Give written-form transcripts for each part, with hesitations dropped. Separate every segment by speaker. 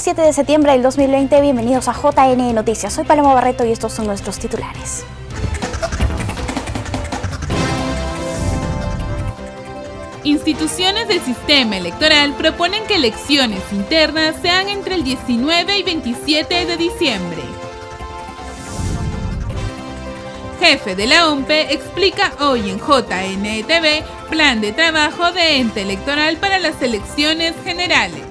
Speaker 1: 7 de septiembre del 2020, bienvenidos a JN Noticias. Soy Paloma Barreto y estos son nuestros titulares.
Speaker 2: Instituciones del sistema electoral proponen que elecciones internas sean entre el 19 y 27 de diciembre. Jefe de la OMPE explica hoy en JNTV plan de trabajo de ente electoral para las elecciones generales.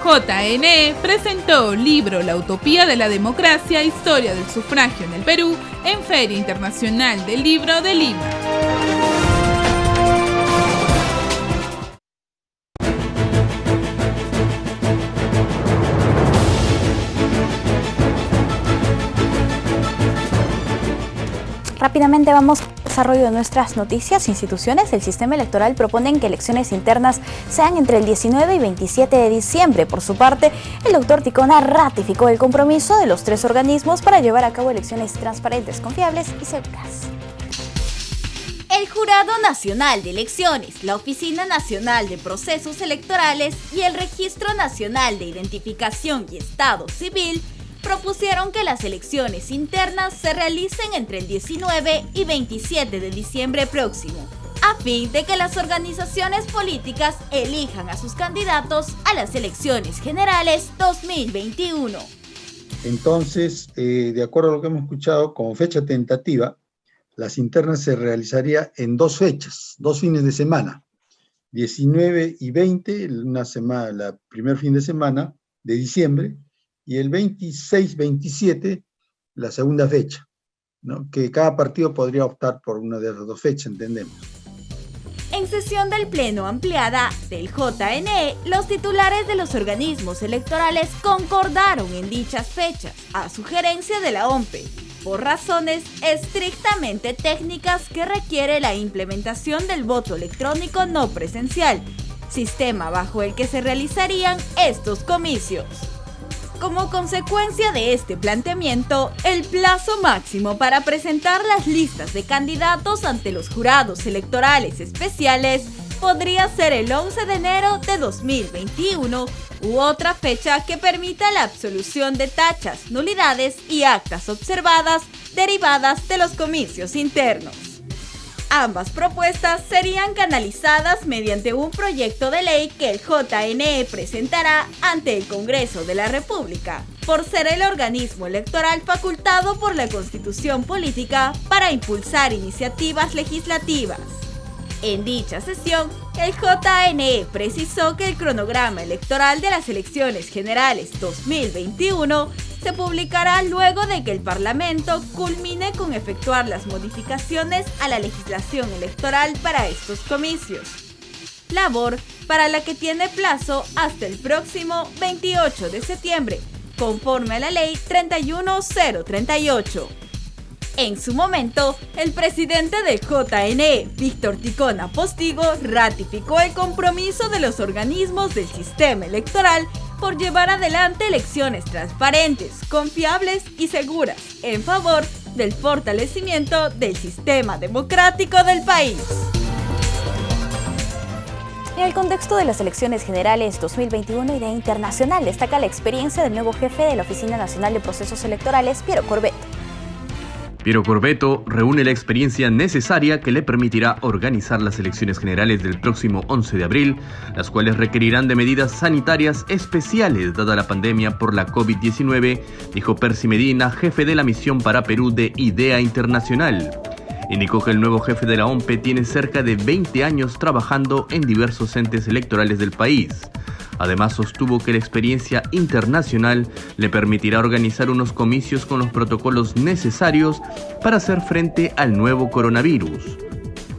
Speaker 2: JNE presentó libro La Utopía de la Democracia, Historia del Sufragio en el Perú en Feria Internacional del Libro de Lima.
Speaker 1: Rápidamente vamos al desarrollo de nuestras noticias. Instituciones del sistema electoral proponen que elecciones internas sean entre el 19 y 27 de diciembre. Por su parte, el doctor Ticona ratificó el compromiso de los tres organismos para llevar a cabo elecciones transparentes, confiables y seguras.
Speaker 3: El Jurado Nacional de Elecciones, la Oficina Nacional de Procesos Electorales y el Registro Nacional de Identificación y Estado Civil propusieron que las elecciones internas se realicen entre el 19 y 27 de diciembre próximo, a fin de que las organizaciones políticas elijan a sus candidatos a las elecciones generales 2021.
Speaker 4: Entonces, de acuerdo a lo que hemos escuchado, como fecha tentativa, las internas se realizaría en dos fechas, dos fines de semana, 19 y 20, una semana, la primer fin de semana de diciembre, y el 26-27, la segunda fecha, ¿no? Que cada partido podría optar por una de las dos fechas, entendemos.
Speaker 3: En sesión del Pleno ampliada del JNE, los titulares de los organismos electorales concordaron en dichas fechas, a sugerencia de la OMPE, por razones estrictamente técnicas que requiere la implementación del voto electrónico no presencial, sistema bajo el que se realizarían estos comicios. Como consecuencia de este planteamiento, el plazo máximo para presentar las listas de candidatos ante los jurados electorales especiales podría ser el 11 de enero de 2021 u otra fecha que permita la absolución de tachas, nulidades y actas observadas derivadas de los comicios internos. Ambas propuestas serían canalizadas mediante un proyecto de ley que el JNE presentará ante el Congreso de la República, por ser el organismo electoral facultado por la Constitución Política para impulsar iniciativas legislativas. En dicha sesión, el JNE precisó que el cronograma electoral de las elecciones generales 2021 se publicará luego de que el Parlamento culmine con efectuar las modificaciones a la legislación electoral para estos comicios, labor para la que tiene plazo hasta el próximo 28 de septiembre, conforme a la Ley 31038. En su momento, el presidente del JNE, Víctor Ticona Postigo, ratificó el compromiso de los organismos del sistema electoral por llevar adelante elecciones transparentes, confiables y seguras, en favor del fortalecimiento del sistema democrático del país.
Speaker 1: En el contexto de las elecciones generales 2021 y de internacional, destaca la experiencia del nuevo jefe de la Oficina Nacional de Procesos Electorales, Piero Corbeto.
Speaker 5: Piero Corbeto reúne la experiencia necesaria que le permitirá organizar las elecciones generales del próximo 11 de abril, las cuales requerirán de medidas sanitarias especiales dada la pandemia por la COVID-19, dijo Percy Medina, jefe de la misión para Perú de IDEA Internacional. Indicó que el nuevo jefe de la OMPE tiene cerca de 20 años trabajando en diversos entes electorales del país. Además, sostuvo que la experiencia internacional le permitirá organizar unos comicios con los protocolos necesarios para hacer frente al nuevo coronavirus.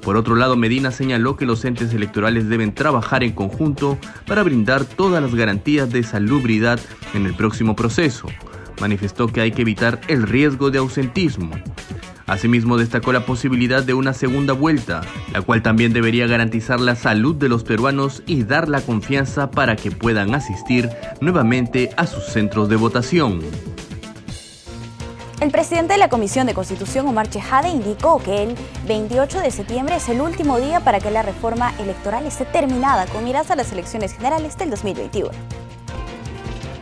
Speaker 5: Por otro lado, Medina señaló que los entes electorales deben trabajar en conjunto para brindar todas las garantías de salubridad en el próximo proceso. Manifestó que hay que evitar el riesgo de ausentismo. Asimismo, destacó la posibilidad de una segunda vuelta, la cual también debería garantizar la salud de los peruanos y dar la confianza para que puedan asistir nuevamente a sus centros de votación.
Speaker 1: El presidente de la Comisión de Constitución, Omar Chejade, indicó que el 28 de septiembre es el último día para que la reforma electoral esté terminada con miras a las elecciones generales del 2021.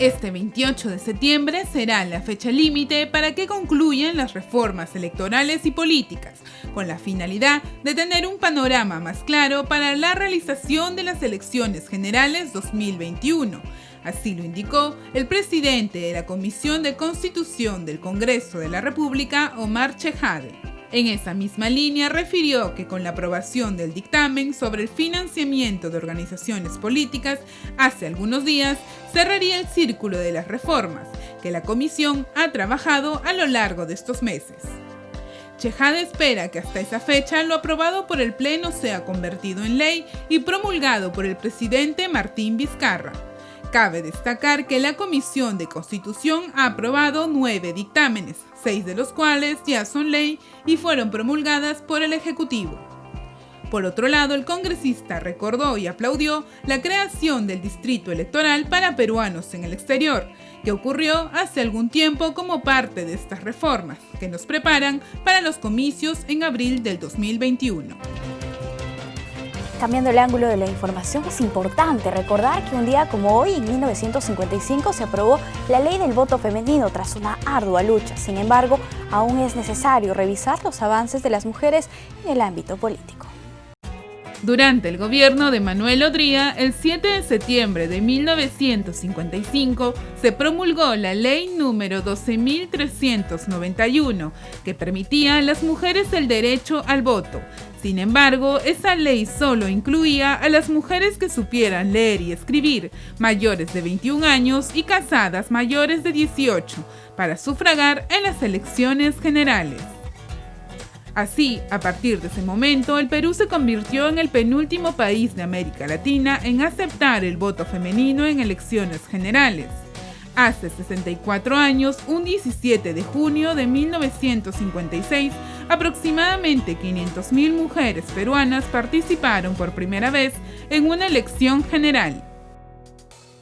Speaker 2: Este 28 de septiembre será la fecha límite para que concluyan las reformas electorales y políticas, con la finalidad de tener un panorama más claro para la realización de las elecciones generales 2021. Así lo indicó el presidente de la Comisión de Constitución del Congreso de la República, Omar Chejade. En esa misma línea refirió que con la aprobación del dictamen sobre el financiamiento de organizaciones políticas, hace algunos días cerraría el círculo de las reformas que la comisión ha trabajado a lo largo de estos meses. Chejade espera que hasta esa fecha lo aprobado por el Pleno sea convertido en ley y promulgado por el presidente Martín Vizcarra. Cabe destacar que la Comisión de Constitución ha aprobado 9 dictámenes, 6 de los cuales ya son ley y fueron promulgadas por el Ejecutivo. Por otro lado, el congresista recordó y aplaudió la creación del Distrito Electoral para peruanos en el exterior, que ocurrió hace algún tiempo como parte de estas reformas, que nos preparan para los comicios en abril del 2021.
Speaker 1: Cambiando el ángulo de la información, es importante recordar que un día como hoy, en 1955, se aprobó la ley del voto femenino tras una ardua lucha. Sin embargo, aún es necesario revisar los avances de las mujeres en el ámbito político.
Speaker 2: Durante el gobierno de Manuel Odría, el 7 de septiembre de 1955, se promulgó la ley número 12.391, que permitía a las mujeres el derecho al voto. Sin embargo, esa ley solo incluía a las mujeres que supieran leer y escribir, mayores de 21 años y casadas mayores de 18, para sufragar en las elecciones generales. Así, a partir de ese momento, el Perú se convirtió en el penúltimo país de América Latina en aceptar el voto femenino en elecciones generales. Hace 64 años, un 17 de junio de 1956, aproximadamente 500.000 mujeres peruanas participaron por primera vez en una elección general.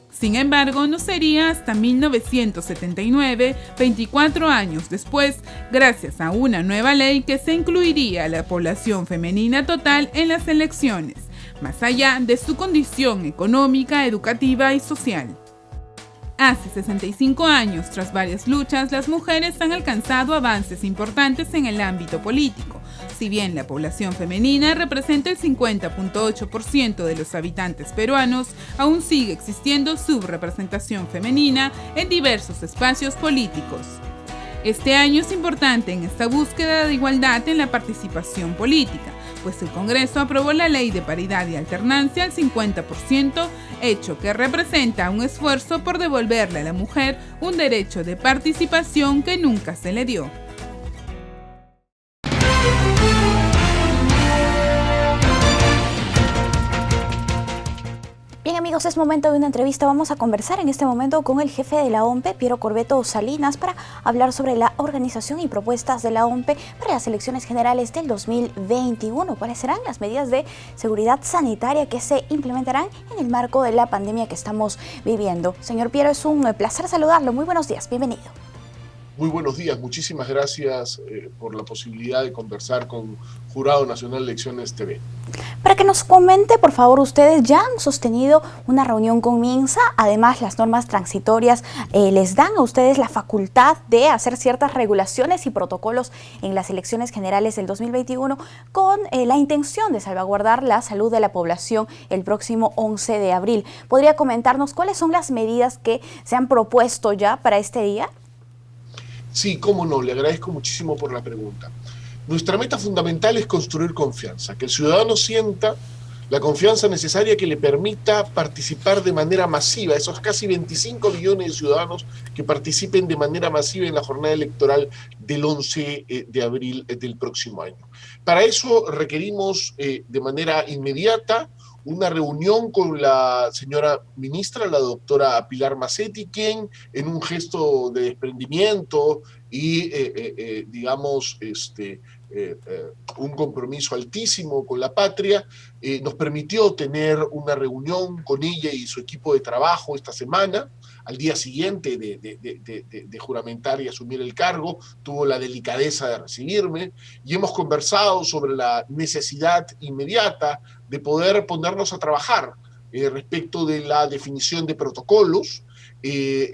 Speaker 2: Sin embargo, no sería hasta 1979, 24 años después, gracias a una nueva ley, que se incluiría a la población femenina total en las elecciones, más allá de su condición económica, educativa y social. Hace 65 años, tras varias luchas, las mujeres han alcanzado avances importantes en el ámbito político. Si bien la población femenina representa el 50.8% de los habitantes peruanos, aún sigue existiendo subrepresentación femenina en diversos espacios políticos. Este año es importante en esta búsqueda de igualdad en la participación política, pues el Congreso aprobó la Ley de Paridad y Alternancia al 50%, hecho que representa un esfuerzo por devolverle a la mujer un derecho de participación que nunca se le dio.
Speaker 1: Bien amigos, es momento de una entrevista. Vamos a conversar en este momento con el jefe de la OMPE, Piero Corbeto Salinas, para hablar sobre la organización y propuestas de la OMPE para las elecciones generales del 2021. ¿Cuáles serán las medidas de seguridad sanitaria que se implementarán en el marco de la pandemia que estamos viviendo? Señor Piero, es un placer saludarlo. Muy buenos días, bienvenido.
Speaker 6: Muy buenos días, muchísimas gracias por la posibilidad de conversar con Jurado Nacional de Elecciones TV.
Speaker 1: Para que nos comente, por favor, ustedes ya han sostenido una reunión con MINSA, además las normas transitorias les dan a ustedes la facultad de hacer ciertas regulaciones y protocolos en las elecciones generales del 2021 con la intención de salvaguardar la salud de la población el próximo 11 de abril. ¿Podría comentarnos cuáles son las medidas que se han propuesto ya para este día?
Speaker 6: Sí, cómo no, le agradezco muchísimo por la pregunta. Nuestra meta fundamental es construir confianza, que el ciudadano sienta la confianza necesaria que le permita participar de manera masiva, esos casi 25 millones de ciudadanos que participen de manera masiva en la jornada electoral del 11 de abril del próximo año. Para eso requerimos de manera inmediata una reunión con la señora ministra, la doctora Pilar Macetti, quien en un gesto de desprendimiento y, un compromiso altísimo con la patria, nos permitió tener una reunión con ella y su equipo de trabajo esta semana. al día siguiente de juramentar y asumir el cargo, tuvo la delicadeza de recibirme y hemos conversado sobre la necesidad inmediata de poder ponernos a trabajar respecto de la definición de protocolos.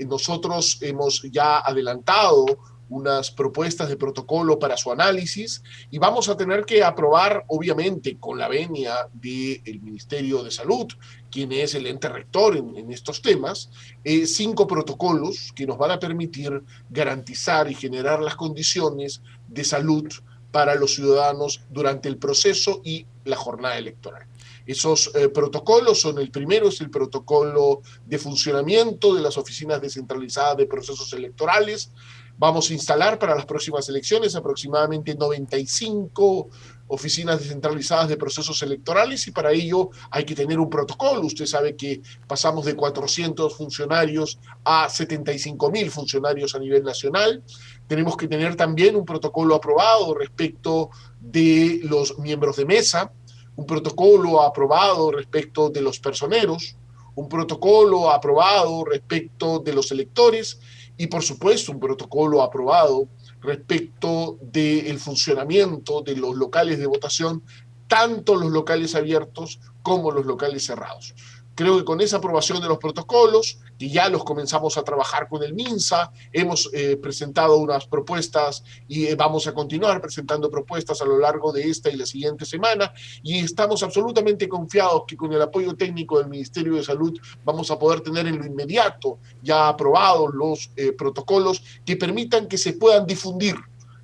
Speaker 6: Nosotros hemos ya adelantado unas propuestas de protocolo para su análisis y vamos a tener que aprobar, obviamente, con la venia del Ministerio de Salud, quien es el ente rector en estos temas, 5 protocolos que nos van a permitir garantizar y generar las condiciones de salud para los ciudadanos durante el proceso y la jornada electoral. Esos protocolos son: el primero es el protocolo de funcionamiento de las oficinas descentralizadas de procesos electorales. Vamos a instalar para las próximas elecciones aproximadamente 95 oficinas descentralizadas de procesos electorales y para ello hay que tener un protocolo. Usted sabe que pasamos de 400 funcionarios a 75.000 funcionarios a nivel nacional. Tenemos que tener también un protocolo aprobado respecto de los miembros de mesa, un protocolo aprobado respecto de los personeros, un protocolo aprobado respecto de los electores y, por supuesto, un protocolo aprobado respecto del funcionamiento de los locales de votación, tanto los locales abiertos como los locales cerrados. Creo que con esa aprobación de los protocolos, que ya los comenzamos a trabajar con el MINSA, hemos presentado unas propuestas y vamos a continuar presentando propuestas a lo largo de esta y la siguiente semana, y estamos absolutamente confiados que con el apoyo técnico del Ministerio de Salud vamos a poder tener en lo inmediato ya aprobados los protocolos que permitan que se puedan difundir,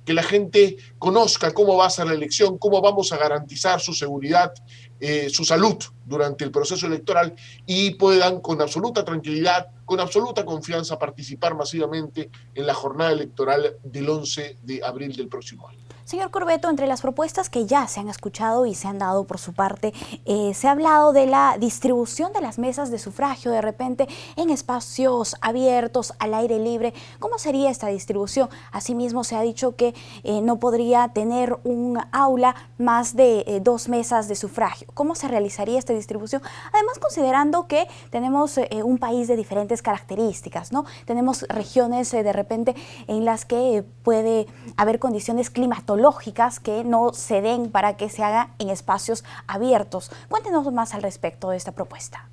Speaker 6: que la gente conozca cómo va a ser la elección, cómo vamos a garantizar su seguridad, su salud durante el proceso electoral y puedan con absoluta tranquilidad, con absoluta confianza participar masivamente en la jornada electoral del 11 de abril del próximo año.
Speaker 1: Señor Corbeto, entre las propuestas que ya se han escuchado y se han dado por su parte, se ha hablado de la distribución de las mesas de sufragio de repente en espacios abiertos, al aire libre. ¿Cómo sería esta distribución? Asimismo, se ha dicho que no podría tener un aula más de 2 mesas de sufragio. ¿Cómo se realizaría esta distribución? Además, considerando que tenemos un país de diferentes características, ¿no? Tenemos regiones de repente en las que puede haber condiciones climatológicas que no se den para que se haga en espacios abiertos. Cuéntenos más al respecto de esta propuesta.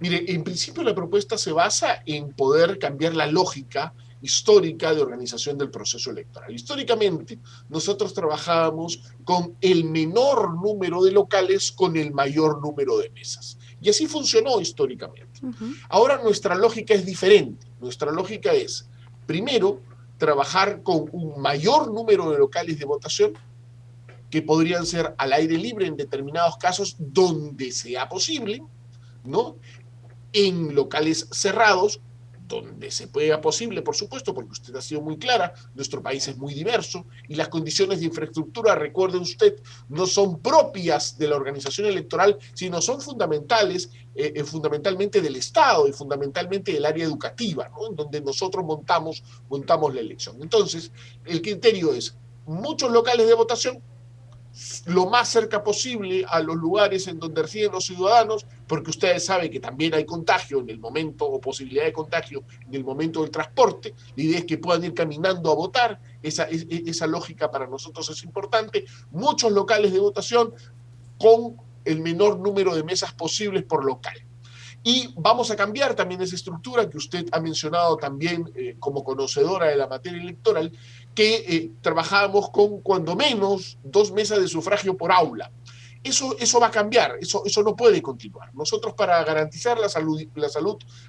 Speaker 6: Mire, en principio la propuesta se basa en poder cambiar la lógica histórica de organización del proceso electoral. Históricamente, nosotros trabajábamos con el menor número de locales con el mayor número de mesas. Y así funcionó históricamente. Ahora nuestra lógica es diferente. Nuestra lógica es, primero, trabajar con un mayor número de locales de votación que podrían ser al aire libre en determinados casos donde sea posible, ¿no? En locales cerrados donde se pueda posible, por supuesto, porque usted ha sido muy clara, nuestro país es muy diverso y las condiciones de infraestructura, recuerde usted, no son propias de la organización electoral, sino son fundamentales, fundamentalmente del Estado y fundamentalmente del área educativa, ¿no? En donde nosotros montamos la elección. Entonces, el criterio es muchos locales de votación, lo más cerca posible a los lugares en donde residen los ciudadanos, porque ustedes saben que también hay contagio en el momento, o posibilidad de contagio en el momento del transporte. La idea es que puedan ir caminando a votar. Esa lógica para nosotros es importante. Muchos locales de votación con el menor número de mesas posibles por local. Y vamos a cambiar también esa estructura que usted ha mencionado también como conocedora de la materia electoral, que trabajábamos con cuando menos 2 mesas de sufragio por aula. Eso va a cambiar, eso no puede continuar. Nosotros, para garantizar la salud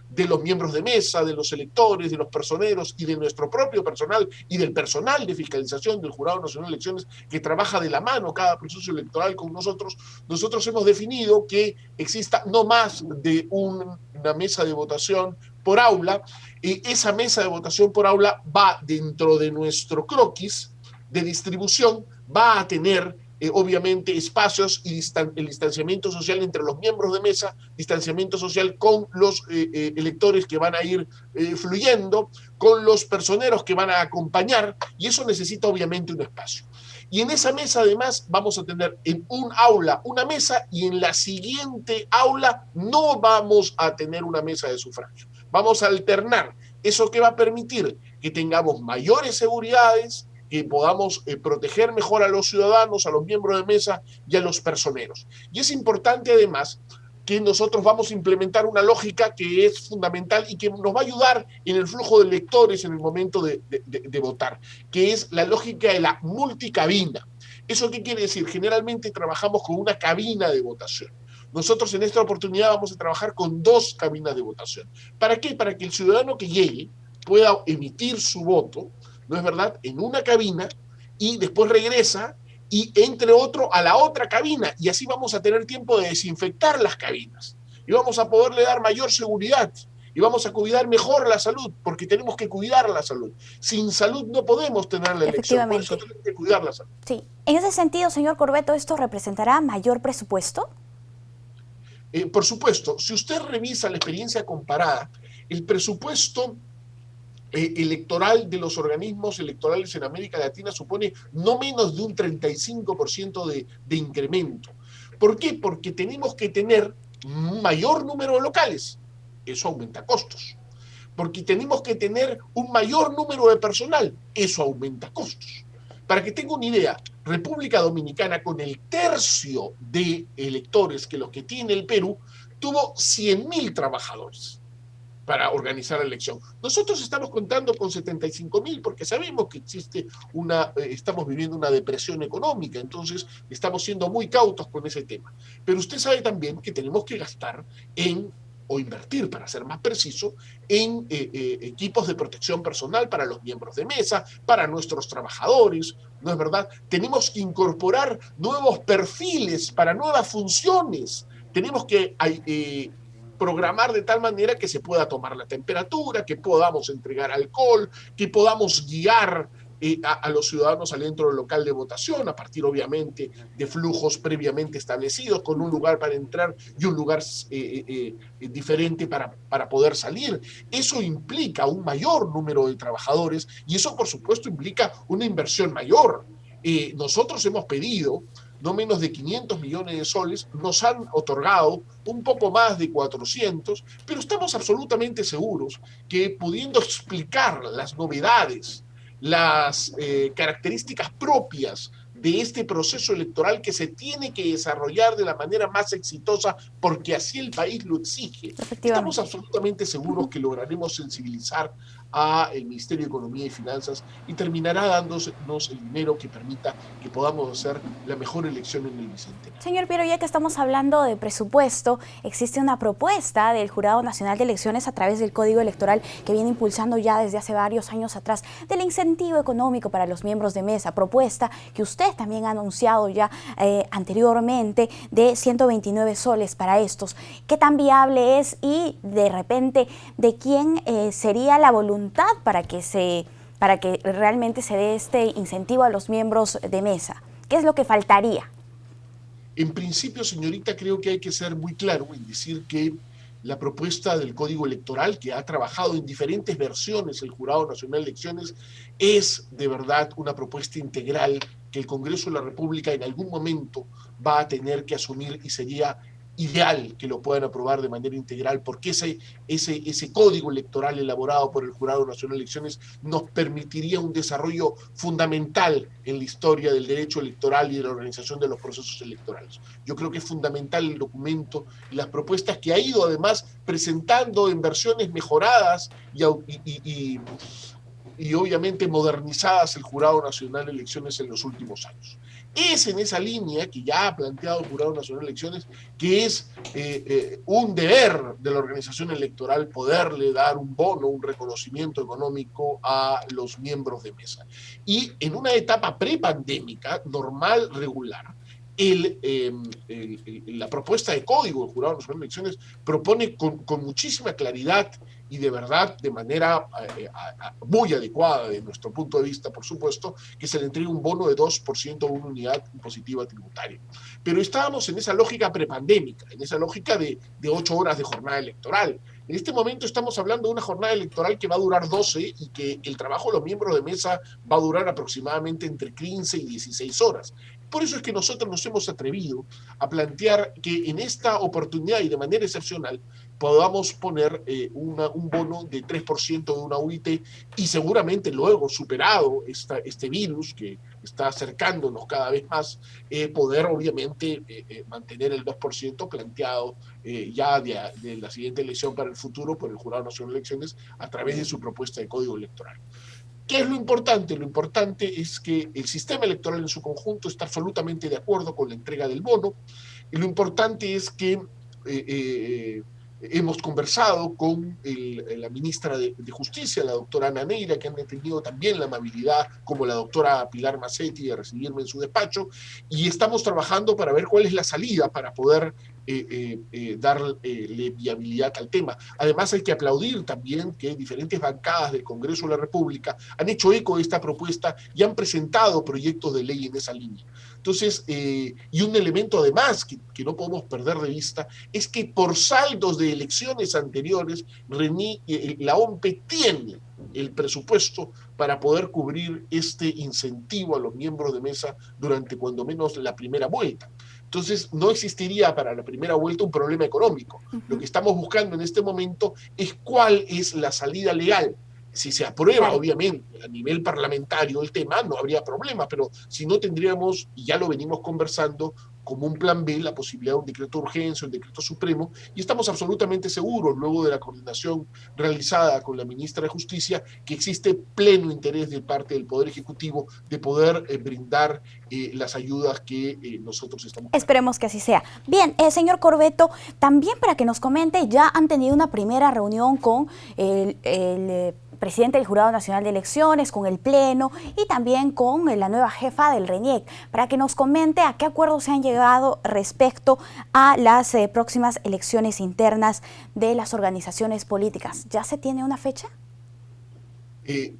Speaker 6: de los miembros de mesa, de los electores, de los personeros y de nuestro propio personal y del personal de fiscalización del Jurado Nacional de Elecciones que trabaja de la mano cada proceso electoral con nosotros hemos definido que exista no más de una mesa de votación por aula. Esa mesa de votación por aula va dentro de nuestro croquis de distribución, va a tener obviamente espacios y el distanciamiento social entre los miembros de mesa, distanciamiento social con los electores que van a ir fluyendo, con los personeros que van a acompañar, y eso necesita obviamente un espacio. Y en esa mesa además vamos a tener en un aula una mesa y en la siguiente aula no vamos a tener una mesa de sufragio. vamos a alternar. ¿Eso qué va a permitir? Que tengamos mayores seguridades, que podamos proteger mejor a los ciudadanos, a los miembros de mesa y a los personeros. Y es importante además que nosotros vamos a implementar una lógica que es fundamental y que nos va a ayudar en el flujo de electores en el momento de votar, que es la lógica de la multicabina. ¿Eso qué quiere decir? Generalmente trabajamos con una cabina de votación. Nosotros en esta oportunidad vamos a trabajar con 2 cabinas de votación. ¿Para qué? Para que el ciudadano que llegue pueda emitir su voto, ¿no es verdad?, en una cabina y después regresa y entre otro a la otra cabina, y así vamos a tener tiempo de desinfectar las cabinas y vamos a poderle dar mayor seguridad y vamos a cuidar mejor la salud, porque tenemos que cuidar la salud. Sin salud no podemos tener la elección, por eso tenemos que cuidar la salud.
Speaker 1: Sí. En ese sentido, señor Corbeto, ¿esto representará mayor presupuesto?
Speaker 6: Por supuesto, si usted revisa la experiencia comparada, el presupuesto electoral de los organismos electorales en América Latina supone no menos de un 35% de incremento. ¿Por qué? Porque tenemos que tener un mayor número de locales. Eso aumenta costos. Porque tenemos que tener un mayor número de personal. Eso aumenta costos. Para que tenga una idea, República Dominicana, con el tercio de electores que los que tiene el Perú, tuvo 100.000 trabajadores para organizar la elección. Nosotros estamos contando con 75.000 porque sabemos que existe estamos viviendo una depresión económica, entonces estamos siendo muy cautos con ese tema. Pero usted sabe también que tenemos que gastar o invertir, para ser más preciso, en equipos de protección personal para los miembros de mesa, para nuestros trabajadores, ¿no es verdad? Tenemos que incorporar nuevos perfiles para nuevas funciones. Tenemos que programar de tal manera que se pueda tomar la temperatura, que podamos entregar alcohol, que podamos guiar a los ciudadanos adentro del local de votación, a partir obviamente de flujos previamente establecidos, con un lugar para entrar y un lugar diferente para poder salir. Eso implica un mayor número de trabajadores y eso por supuesto implica una inversión mayor. Nosotros hemos pedido no menos de 500 millones de soles, nos han otorgado un poco más de 400, pero estamos absolutamente seguros que pudiendo explicar las novedades, las características propias de este proceso electoral que se tiene que desarrollar de la manera más exitosa porque así el país lo exige. Estamos absolutamente seguros que lograremos sensibilizar al Ministerio de Economía y Finanzas y terminará dándonos el dinero que permita que podamos hacer la mejor elección en el Bicentenario.
Speaker 1: Señor Piero, ya que estamos hablando de presupuesto, existe una propuesta del Jurado Nacional de Elecciones a través del Código Electoral que viene impulsando ya desde hace varios años atrás del incentivo económico para los miembros de mesa, propuesta que usted también ha anunciado ya anteriormente de 129 soles para estos. ¿Qué tan viable es y de repente de quién sería la voluntad para que realmente se dé este incentivo a los miembros de mesa? ¿Qué es lo que faltaría?
Speaker 6: En principio, señorita, creo que hay que ser muy claro en decir que la propuesta del Código Electoral, que ha trabajado en diferentes versiones el Jurado Nacional de Elecciones, es de verdad una propuesta integral que el Congreso de la República en algún momento va a tener que asumir y sería ideal que lo puedan aprobar de manera integral, porque ese código electoral elaborado por el Jurado Nacional de Elecciones nos permitiría un desarrollo fundamental en la historia del derecho electoral y de la organización de los procesos electorales. Yo creo que es fundamental el documento y las propuestas que ha ido además presentando en versiones mejoradas y obviamente modernizadas el Jurado Nacional de Elecciones en los últimos años. Es en esa línea que ya ha planteado el Jurado Nacional de Elecciones que es un deber de la organización electoral poderle dar un bono, un reconocimiento económico a los miembros de mesa. Y en una etapa prepandémica, normal, regular, la propuesta de código del Jurado Nacional de Elecciones propone con muchísima claridad y de verdad de manera muy adecuada de nuestro punto de vista, por supuesto, que se le entregue un bono de 2% a una unidad impositiva tributaria. Pero estábamos en esa lógica prepandémica, en esa lógica de 8 horas de jornada electoral. En este momento estamos hablando de una jornada electoral que va a durar 12 y que el trabajo de los miembros de mesa va a durar aproximadamente entre 15 y 16 horas. Por eso es que nosotros nos hemos atrevido a plantear que en esta oportunidad y de manera excepcional podamos poner un bono de 3% de una UIT y seguramente luego, superado este virus que está acercándonos cada vez más, poder obviamente mantener el 2% planteado ya de la siguiente elección para el futuro por el Jurado Nacional de Elecciones a través de su propuesta de código electoral. ¿Qué es lo importante? Lo importante es que el sistema electoral en su conjunto está absolutamente de acuerdo con la entrega del bono, y lo importante es que hemos conversado con la ministra de Justicia, la doctora Ana Neira, que han tenido también la amabilidad, como la doctora Pilar Macetti, de recibirme en su despacho, y estamos trabajando para ver cuál es la salida para poder darle viabilidad al tema. Además, hay que aplaudir también que diferentes bancadas del Congreso de la República han hecho eco de esta propuesta y han presentado proyectos de ley en esa línea. Entonces, y un elemento además que no podemos perder de vista es que por saldos de elecciones anteriores, la OMPE tiene el presupuesto para poder cubrir este incentivo a los miembros de mesa durante cuando menos la primera vuelta. Entonces, no existiría para la primera vuelta un problema económico. Lo que estamos buscando en este momento es cuál es la salida legal. Si se aprueba, obviamente, a nivel parlamentario el tema, no habría problema, pero si no tendríamos, y ya lo venimos conversando, como un plan B, la posibilidad de un decreto de urgencia, un decreto supremo, y estamos absolutamente seguros, luego de la coordinación realizada con la ministra de Justicia, que existe pleno interés de parte del Poder Ejecutivo de poder brindar las ayudas que nosotros estamos...
Speaker 1: Esperemos que así sea. Bien, señor Corbeto, también para que nos comente, ya han tenido una primera reunión con el presidente del Jurado Nacional de Elecciones, con el Pleno y también con la nueva jefa del RENIEC, para que nos comente a qué acuerdos se han llegado respecto a las próximas elecciones internas de las organizaciones políticas. ¿Ya se tiene una fecha?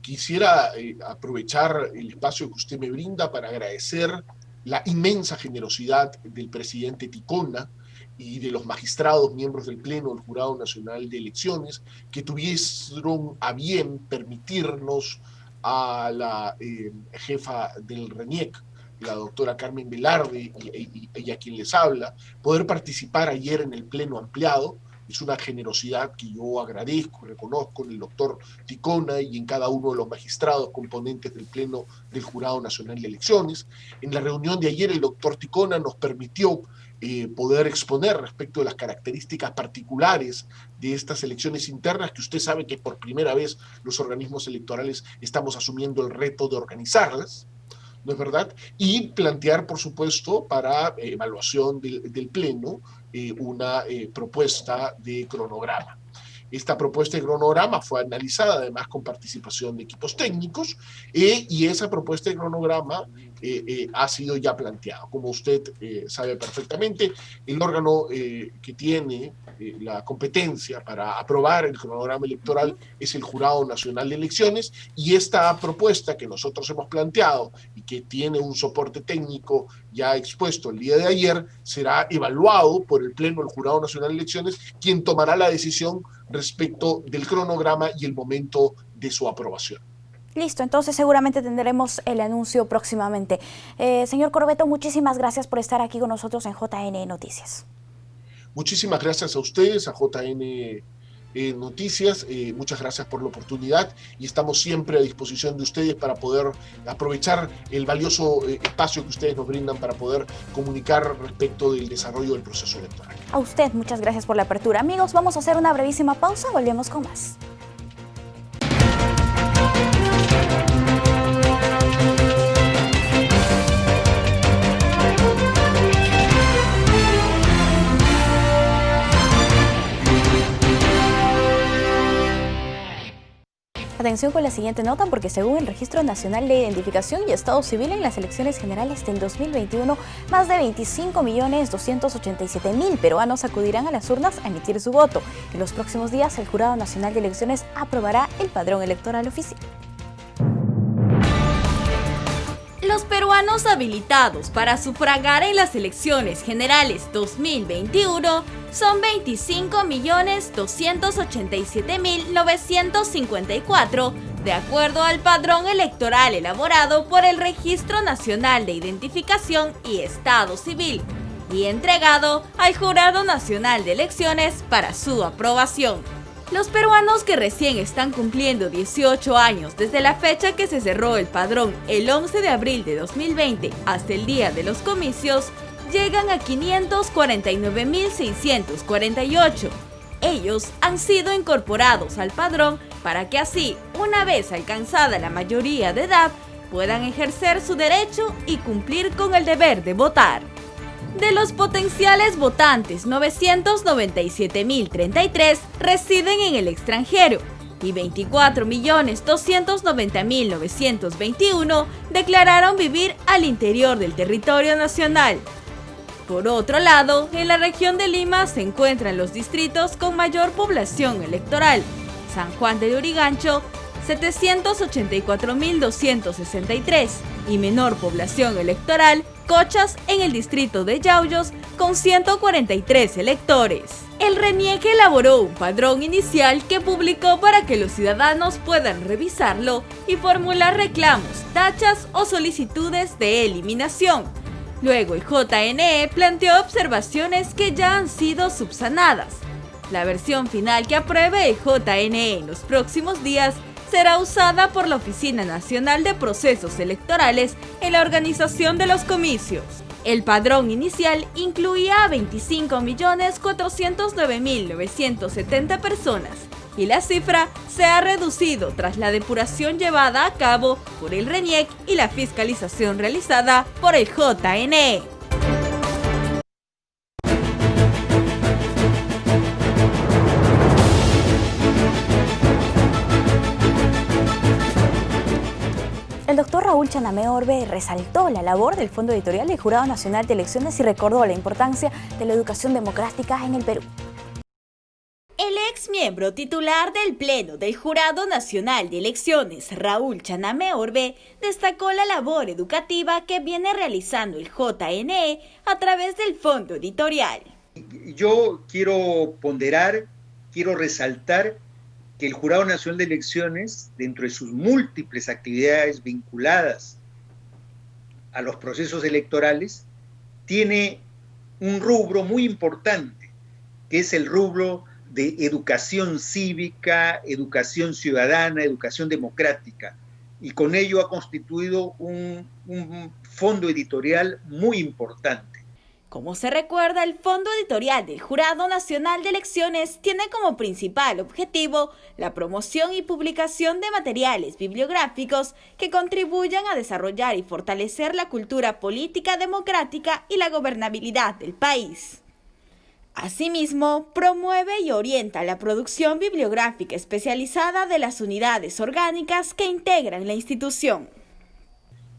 Speaker 6: Quisiera aprovechar el espacio que usted me brinda para agradecer la inmensa generosidad del presidente Ticona y de los magistrados miembros del Pleno del Jurado Nacional de Elecciones, que tuvieron a bien permitirnos a la jefa del RENIEC, la doctora Carmen Velarde, y a quien les habla, poder participar ayer en el Pleno ampliado. Es una generosidad que yo agradezco, reconozco en el doctor Ticona y en cada uno de los magistrados componentes del Pleno del Jurado Nacional de Elecciones. En la reunión de ayer el doctor Ticona nos permitió poder exponer respecto de las características particulares de estas elecciones internas, que usted sabe que por primera vez los organismos electorales estamos asumiendo el reto de organizarlas, ¿no es verdad? Y plantear, por supuesto, para evaluación del Pleno, una propuesta de cronograma. Esta propuesta de cronograma fue analizada además con participación de equipos técnicos y esa propuesta de cronograma ha sido ya planteada. Como usted sabe perfectamente, el órgano que tiene la competencia para aprobar el cronograma electoral es el Jurado Nacional de Elecciones, y esta propuesta que nosotros hemos planteado y que tiene un soporte técnico ya expuesto el día de ayer, será evaluado por el Pleno del Jurado Nacional de Elecciones, quien tomará la decisión respecto del cronograma y el momento de su aprobación.
Speaker 1: Listo, entonces seguramente tendremos el anuncio próximamente. Señor Corbeto, muchísimas gracias por estar aquí con nosotros en JN Noticias.
Speaker 6: Muchísimas gracias a ustedes, a JN Noticias, muchas gracias por la oportunidad y estamos siempre a disposición de ustedes para poder aprovechar el valioso espacio que ustedes nos brindan para poder comunicar respecto del desarrollo del proceso electoral.
Speaker 1: A usted, muchas gracias por la apertura. Amigos, vamos a hacer una brevísima pausa, volvemos con más. Atención con la siguiente nota, porque según el Registro Nacional de Identificación y Estado Civil, en las elecciones generales del 2021, más de 25.287.000 peruanos acudirán a las urnas a emitir su voto. En los próximos días, el Jurado Nacional de Elecciones aprobará el padrón electoral oficial.
Speaker 3: Los peruanos habilitados para sufragar en las elecciones generales 2021 son 25.287.954, de acuerdo al padrón electoral elaborado por el Registro Nacional de Identificación y Estado Civil, y entregado al Jurado Nacional de Elecciones para su aprobación. Los peruanos que recién están cumpliendo 18 años desde la fecha que se cerró el padrón el 11 de abril de 2020 hasta el día de los comicios llegan a 549.648. Ellos han sido incorporados al padrón para que así, una vez alcanzada la mayoría de edad, puedan ejercer su derecho y cumplir con el deber de votar. De los potenciales votantes, 997.033 residen en el extranjero y 24.290.921 declararon vivir al interior del territorio nacional. Por otro lado, en la región de Lima se encuentran los distritos con mayor población electoral: San Juan de Lurigancho, 784.263, y menor población electoral, Cochas, en el distrito de Yauyos, con 143 electores. El RENIEC elaboró un padrón inicial que publicó para que los ciudadanos puedan revisarlo y formular reclamos, tachas o solicitudes de eliminación. Luego el JNE planteó observaciones que ya han sido subsanadas. La versión final que apruebe el JNE en los próximos días será usada por la Oficina Nacional de Procesos Electorales en la organización de los comicios. El padrón inicial incluía a 25.409.970 personas y la cifra se ha reducido tras la depuración llevada a cabo por el RENIEC y la fiscalización realizada por el JNE.
Speaker 1: El doctor Raúl Chanamé Orbe resaltó la labor del Fondo Editorial del Jurado Nacional de Elecciones y recordó la importancia de la educación democrática en el Perú.
Speaker 3: El ex miembro titular del Pleno del Jurado Nacional de Elecciones, Raúl Chanamé Orbe, destacó la labor educativa que viene realizando el JNE a través del Fondo Editorial.
Speaker 7: Yo quiero ponderar, quiero resaltar que el Jurado Nacional de Elecciones, dentro de sus múltiples actividades vinculadas a los procesos electorales, tiene un rubro muy importante, que es el rubro de educación cívica, educación ciudadana, educación democrática, y con ello ha constituido un fondo editorial muy importante.
Speaker 3: Como se recuerda, el Fondo Editorial del Jurado Nacional de Elecciones tiene como principal objetivo la promoción y publicación de materiales bibliográficos que contribuyan a desarrollar y fortalecer la cultura política democrática y la gobernabilidad del país. Asimismo, promueve y orienta la producción bibliográfica especializada de las unidades orgánicas que integran la institución.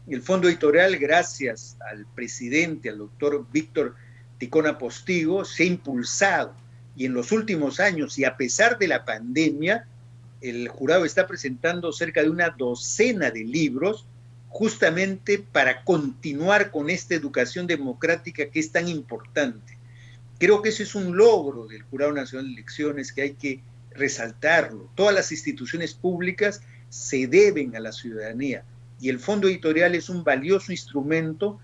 Speaker 7: El Fondo Editorial, gracias al presidente, al doctor Víctor Ticona Postigo, se ha impulsado, y en los últimos años, y a pesar de la pandemia, el jurado está presentando cerca de una docena de libros justamente para continuar con esta educación democrática que es tan importante. Creo que ese es un logro del Jurado Nacional de Elecciones que hay que resaltarlo. Todas las instituciones públicas se deben a la ciudadanía, y el Fondo Editorial es un valioso instrumento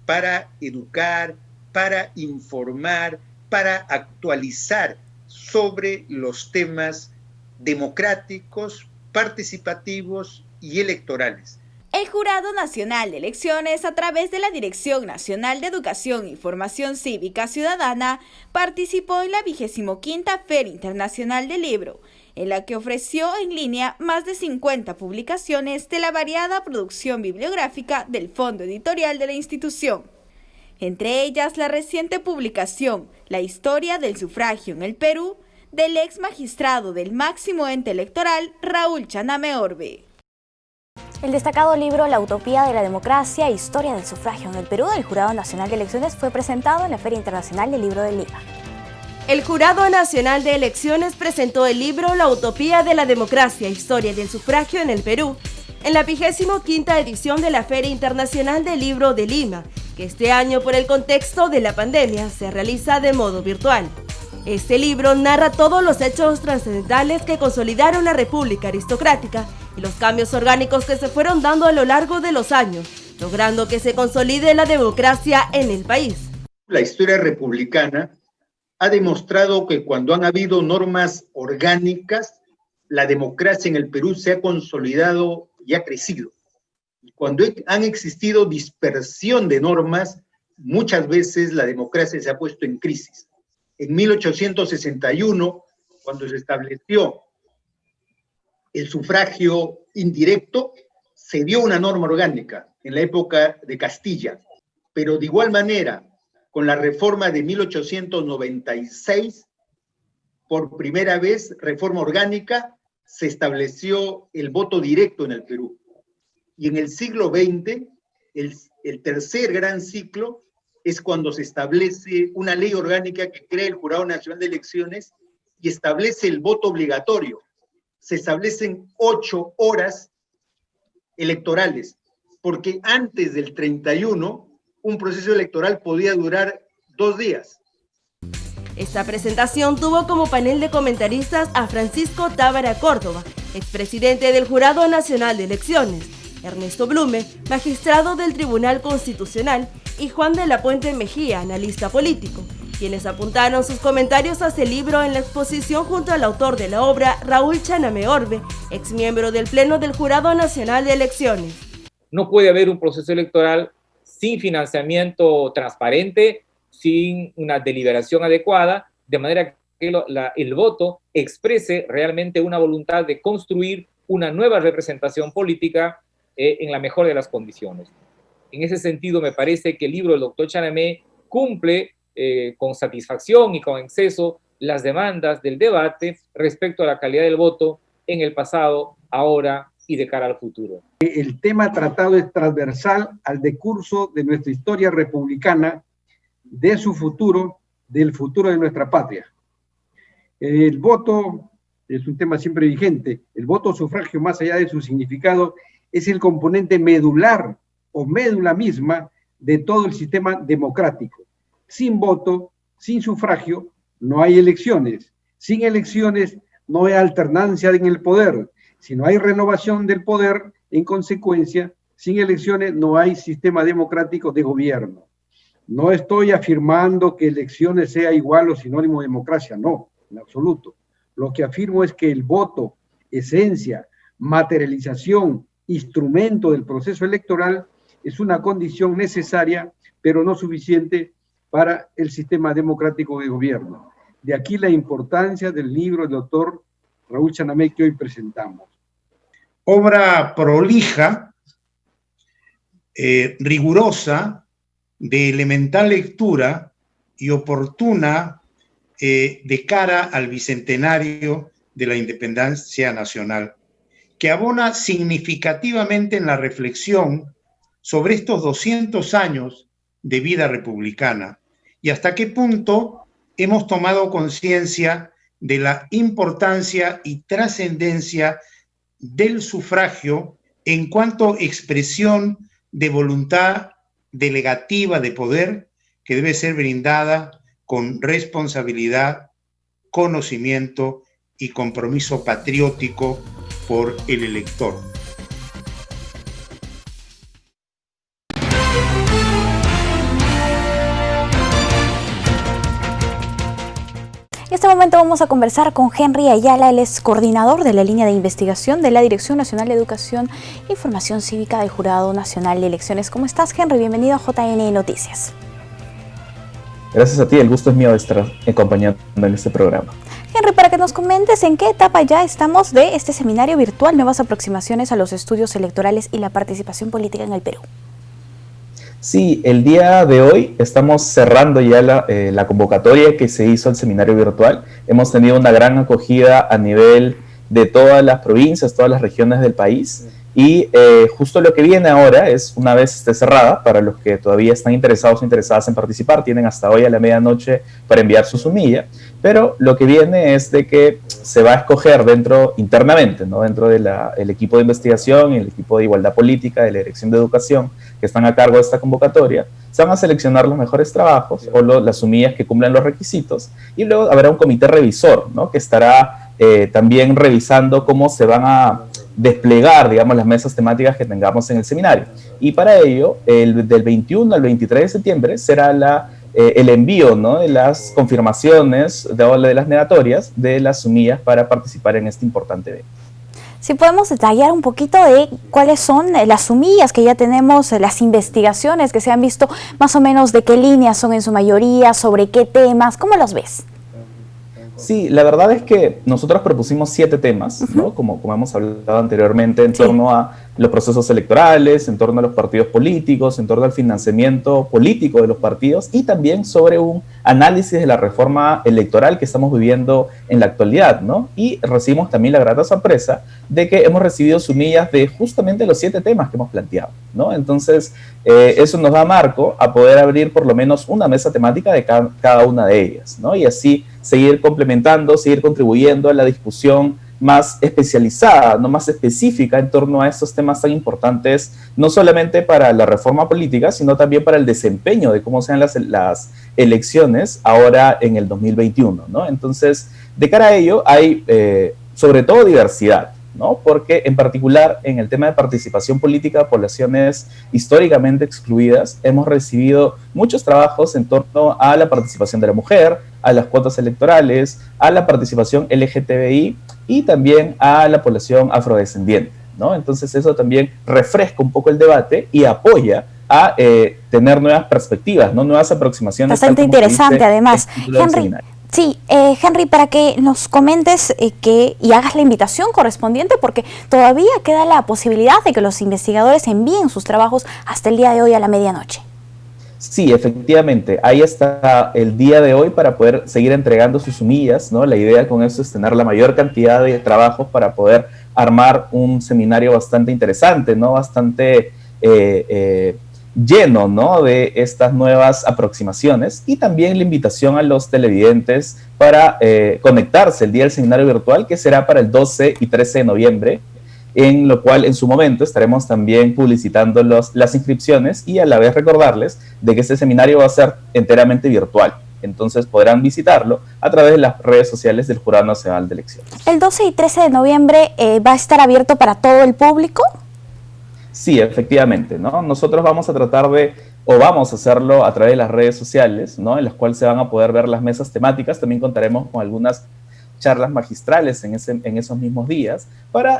Speaker 7: para educar, para informar, para actualizar sobre los temas democráticos, participativos y electorales.
Speaker 3: El Jurado Nacional de Elecciones, a través de la Dirección Nacional de Educación y Formación Cívica Ciudadana, participó en la 25ª Feria Internacional del Libro, en la que ofreció en línea más de 50 publicaciones de la variada producción bibliográfica del Fondo Editorial de la institución. Entre ellas, la reciente publicación La historia del sufragio en el Perú, del ex magistrado del máximo ente electoral, Raúl Chanamé Orbe.
Speaker 1: El destacado libro La utopía de la democracia, historia del sufragio en el Perú del Jurado Nacional de Elecciones fue presentado en la Feria Internacional del Libro de Lima.
Speaker 8: El Jurado Nacional de Elecciones presentó el libro La utopía de la democracia, historia del sufragio en el Perú, en la 25ª edición de la Feria Internacional del Libro de Lima, que este año, por el contexto de la pandemia, se realiza de modo virtual. Este libro narra todos los hechos trascendentales que consolidaron la República aristocrática y los cambios orgánicos que se fueron dando a lo largo de los años, logrando que se consolide la democracia en el país.
Speaker 7: la historia republicana ha demostrado que cuando han habido normas orgánicas, la democracia en el Perú se ha consolidado y ha crecido. Y cuando han existido dispersión de normas, muchas veces la democracia se ha puesto en crisis. En 1861, cuando se estableció el sufragio indirecto, se dio una norma orgánica en la época de Castilla, pero de igual manera, con la reforma de 1896, por primera vez, reforma orgánica, se estableció el voto directo en el Perú. Y en el siglo XX, el tercer gran ciclo, es cuando se establece una ley orgánica que crea el Jurado Nacional de Elecciones y establece el voto obligatorio. Se establecen 8 horas electorales, porque antes del 31, un proceso electoral podía durar 2 días.
Speaker 8: Esta presentación tuvo como panel de comentaristas a Francisco Tábara Córdoba, expresidente del Jurado Nacional de Elecciones, Ernesto Blume, magistrado del Tribunal Constitucional, y Juan de la Puente Mejía, analista político, quienes apuntaron sus comentarios hacia el libro en la exposición junto al autor de la obra, Raúl Chanamé Orbe, exmiembro del Pleno del Jurado Nacional de Elecciones.
Speaker 9: No puede haber un proceso electoral sin financiamiento transparente, sin una deliberación adecuada, de manera que el voto exprese realmente una voluntad de construir una nueva representación política en la mejor de las condiciones. En ese sentido, me parece que el libro del doctor Chanamé cumple con satisfacción y con exceso las demandas del debate respecto a la calidad del voto en el pasado, ahora y de cara al futuro.
Speaker 10: El tema tratado es transversal al decurso de nuestra historia republicana, de su futuro, del futuro de nuestra patria. El voto es un tema siempre vigente. El voto sufragio, más allá de su significado, es el componente medular o médula misma de todo el sistema democrático. Sin voto, sin sufragio, no hay elecciones. Sin elecciones, no hay alternancia en el poder. Si no hay renovación del poder, en consecuencia, sin elecciones no hay sistema democrático de gobierno. No estoy afirmando que elecciones sea igual o sinónimo de democracia, no, en absoluto. Lo que afirmo es que el voto, esencia, materialización, instrumento del proceso electoral, es una condición necesaria, pero no suficiente para el sistema democrático de gobierno. De aquí la importancia del libro del doctor Raúl Chanamé que hoy presentamos.
Speaker 11: Obra prolija, rigurosa, de elemental lectura y oportuna de cara al bicentenario de la independencia nacional, que abona significativamente en la reflexión sobre estos 200 años de vida republicana y hasta qué punto hemos tomado conciencia de la importancia y trascendencia del sufragio en cuanto expresión de voluntad delegativa de poder que debe ser brindada con responsabilidad, conocimiento y compromiso patriótico por el elector.
Speaker 1: En este momento vamos a conversar con Henry Ayala, él es coordinador de la línea de investigación de la Dirección Nacional de Educación e Información Cívica del Jurado Nacional de Elecciones. ¿Cómo estás, Henry? Bienvenido a JN Noticias.
Speaker 12: Gracias a ti, el gusto es mío de estar acompañando en este programa.
Speaker 1: Henry, para que nos comentes en qué etapa ya estamos de este seminario virtual, nuevas aproximaciones a los estudios electorales y la participación política en el Perú.
Speaker 12: Sí, el día de hoy estamos cerrando ya la convocatoria que se hizo al seminario virtual. Hemos tenido una gran acogida a nivel de todas las provincias, todas las regiones del país. Y justo lo que viene ahora es, una vez esté cerrada, para los que todavía están interesados o interesadas en participar, tienen hasta hoy a la medianoche para enviar su sumilla. Pero lo que viene es de que se va a escoger internamente, ¿no? Dentro del equipo de investigación y el equipo de igualdad política, de la Dirección de Educación, que están a cargo de esta convocatoria, se van a seleccionar los mejores trabajos o las sumillas que cumplen los requisitos, y luego habrá un comité revisor, ¿no? Que estará también revisando cómo se van a desplegar, digamos, las mesas temáticas que tengamos en el seminario. Y para ello, del 21 al 23 de septiembre será la el envío, ¿no?, de las confirmaciones de las negatorias de las sumillas para participar en este importante evento.
Speaker 1: Si podemos detallar un poquito de cuáles son las sumillas que ya tenemos, las investigaciones que se han visto, más o menos de qué líneas son en su mayoría, sobre qué temas, ¿cómo los ves?
Speaker 12: Sí, la verdad es que nosotros propusimos 7 temas, ¿no? Como hemos hablado anteriormente, en torno a los procesos electorales, en torno a los partidos políticos, en torno al financiamiento político de los partidos y también sobre un análisis de la reforma electoral que estamos viviendo en la actualidad, ¿no? Y recibimos también la grata sorpresa de que hemos recibido sumillas de justamente los 7 temas que hemos planteado, ¿no? Entonces, eso nos da marco a poder abrir por lo menos una mesa temática de cada una de ellas, ¿no? Y así seguir complementando, seguir contribuyendo a la discusión más especializada, no más específica en torno a estos temas tan importantes, no solamente para la reforma política, sino también para el desempeño de cómo sean las elecciones ahora en el 2021, ¿no? Entonces, de cara a ello, hay sobre todo diversidad, ¿no? Porque en particular en el tema de participación política de poblaciones históricamente excluidas, hemos recibido muchos trabajos en torno a la participación de la mujer, a las cuotas electorales, a la participación LGTBI y también a la población afrodescendiente, ¿no? Entonces eso también refresca un poco el debate y apoya a tener nuevas perspectivas, ¿no? Nuevas aproximaciones.
Speaker 1: Bastante interesante, además. Henry, para que nos comentes y hagas la invitación correspondiente, porque todavía queda la posibilidad de que los investigadores envíen sus trabajos hasta el día de hoy a la medianoche.
Speaker 12: Sí, efectivamente, ahí está el día de hoy para poder seguir entregando sus sumillas, ¿no? La idea con eso es tener la mayor cantidad de trabajos para poder armar un seminario bastante interesante, ¿no? Bastante lleno, ¿no?, de estas nuevas aproximaciones, y también la invitación a los televidentes para conectarse el día del seminario virtual, que será para el 12 y 13 de noviembre, en lo cual en su momento estaremos también publicitando las inscripciones y a la vez recordarles de que este seminario va a ser enteramente virtual. Entonces podrán visitarlo a través de las redes sociales del Jurado Nacional de Elecciones.
Speaker 1: ¿El 12 y 13 de noviembre va a estar abierto para todo el público?
Speaker 12: Sí, efectivamente, ¿no? Nosotros vamos a tratar vamos a hacerlo a través de las redes sociales, ¿no?, en las cuales se van a poder ver las mesas temáticas. También contaremos con algunas charlas magistrales en esos mismos días,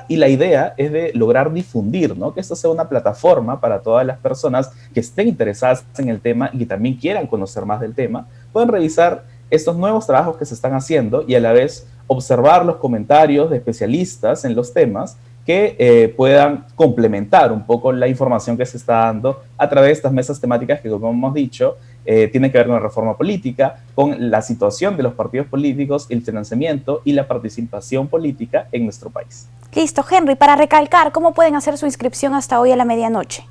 Speaker 12: y la idea es de lograr difundir, ¿no?, que esto sea una plataforma para todas las personas que estén interesadas en el tema y que también quieran conocer más del tema, pueden revisar estos nuevos trabajos que se están haciendo y a la vez observar los comentarios de especialistas en los temas que puedan complementar un poco la información que se está dando a través de estas mesas temáticas que, como hemos dicho, tienen que ver con la reforma política, con la situación de los partidos políticos, el financiamiento y la participación política en nuestro país.
Speaker 1: Listo, Henry, para recalcar, ¿cómo pueden hacer su inscripción hasta hoy a la medianoche?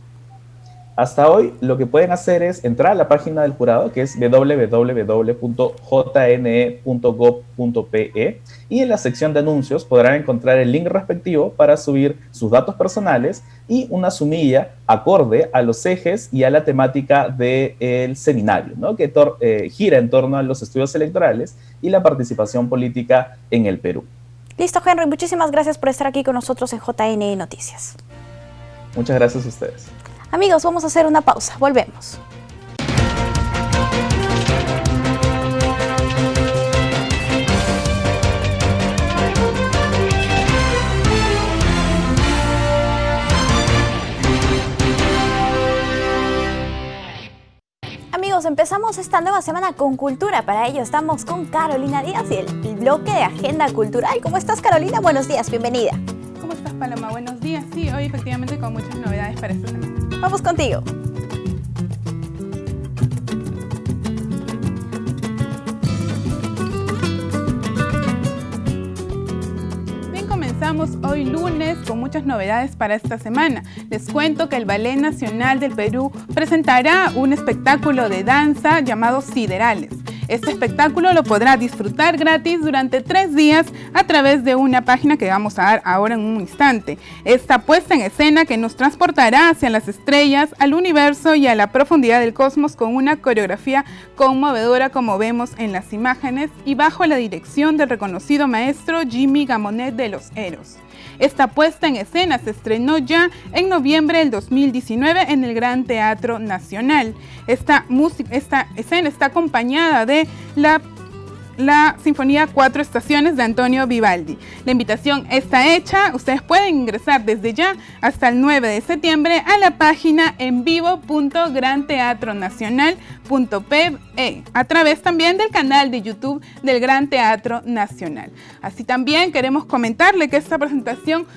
Speaker 12: Hasta hoy lo que pueden hacer es entrar a la página del jurado, que es www.jne.gov.pe, y en la sección de anuncios podrán encontrar el link respectivo para subir sus datos personales y una sumilla acorde a los ejes y a la temática del seminario, ¿no?, que gira en torno a los estudios electorales y la participación política en el Perú.
Speaker 1: Listo, Henry, muchísimas gracias por estar aquí con nosotros en JNE Noticias.
Speaker 12: Muchas gracias a ustedes.
Speaker 1: Amigos, vamos a hacer una pausa. Volvemos. Amigos, empezamos esta nueva semana con cultura. Para ello estamos con Carolina Díaz y el bloque de Agenda Cultural. ¿Cómo estás, Carolina? Buenos días, bienvenida.
Speaker 13: ¿Cómo estás, Paloma? Buenos días. Sí, hoy efectivamente con muchas novedades para esta semana.
Speaker 1: Vamos contigo.
Speaker 13: Bien, comenzamos hoy lunes con muchas novedades para esta semana. Les cuento que el Ballet Nacional del Perú presentará un espectáculo de danza llamado Siderales. Este espectáculo lo podrá disfrutar gratis durante 3 días a través de una página que vamos a dar ahora en un instante. Esta puesta en escena que nos transportará hacia las estrellas, al universo y a la profundidad del cosmos con una coreografía conmovedora, como vemos en las imágenes, y bajo la dirección del reconocido maestro Jimmy Gamonet de Los Eros. Esta puesta en escena se estrenó ya en noviembre del 2019 en el Gran Teatro Nacional. Esta escena está acompañada de la Sinfonía Cuatro Estaciones de Antonio Vivaldi. La invitación está hecha, ustedes pueden ingresar desde ya hasta el 9 de septiembre a la página envivo.granteatronacional.pe a través también del canal de YouTube del Gran Teatro Nacional. Así también queremos comentarle que esta presentación,